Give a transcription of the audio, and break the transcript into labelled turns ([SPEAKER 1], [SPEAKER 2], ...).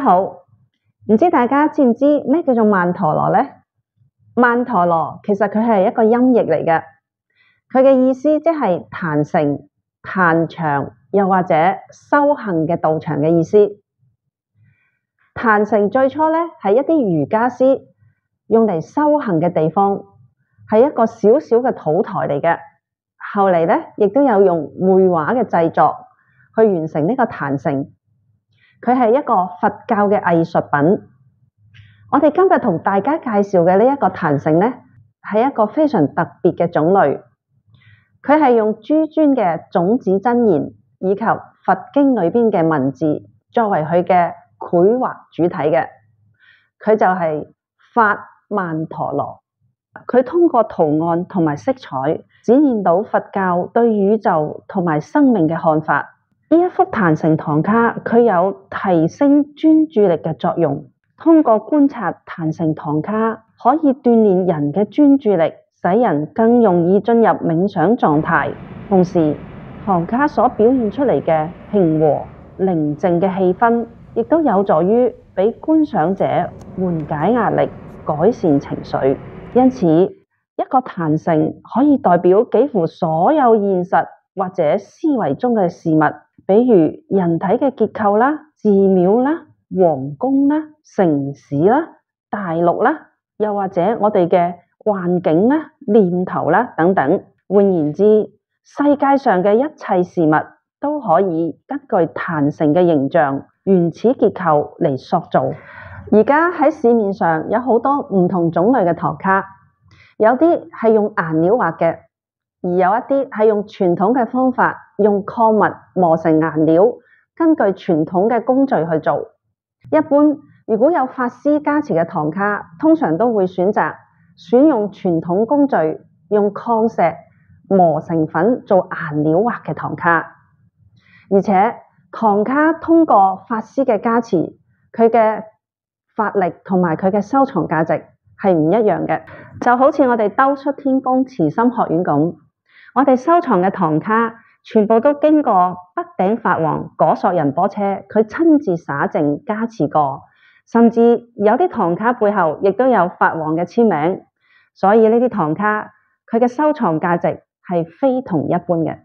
[SPEAKER 1] 好，唔知大家知唔知咩叫做曼陀羅呢？曼陀羅其實佢係一個音譯嚟嘅，佢嘅意思即係壇城、壇場，又或者修行嘅道場嘅意思。壇城最初呢係一啲瑜伽師用嚟修行嘅地方，係一個小小嘅土台嚟嘅。後嚟呢亦都有用繪畫嘅製作去完成呢個壇城。佢係一個佛教嘅藝術品。我哋今日同大家介紹嘅呢一個壇城呢，係一個非常特別嘅種類。佢係用諸尊嘅種子真言以及佛經裏邊嘅文字作為佢嘅繪畫主體嘅。佢就係法曼陀羅。佢通過圖案同埋色彩展現到佛教對宇宙同埋生命嘅看法。呢一幅壇城唐卡，佢有提升專注力嘅作用。通過觀察壇城唐卡，可以鍛煉人嘅專注力，使人更容易進入冥想狀態。同時，唐卡所表現出嚟嘅平和寧靜嘅氣氛，亦都有助於俾觀賞者緩解壓力、改善情緒。因此，一個壇城可以代表幾乎所有現實或者思維中嘅事物，比如人體嘅結構啦、寺廟啦、皇宮啦、城市啦、大陸啦，又或者我哋嘅環境啦、念頭啦等等。換言之，世界上嘅一切事物都可以根據壇城嘅形象、原始結構嚟塑造。而家喺市面上有好多唔同種類嘅唐卡，有啲係用顏料畫嘅，而有一啲係用傳統嘅方法，用礦物磨成顏料，根據傳統嘅工序去做。一般如果有法師加持嘅唐卡，通常都會選用傳統工序，用礦石磨成粉做顏料畫嘅唐卡。而且唐卡通過法師嘅加持，佢嘅法力同埋佢嘅收藏價值係唔一樣嘅。就好似我哋兜率天宮慈心學院咁，我哋收藏嘅唐卡全部都經過北頂法王果索仁波切，佢親自灑淨加持過，甚至有啲唐卡背後亦都有法王嘅簽名，所以呢啲唐卡佢嘅收藏價值係非同一般嘅。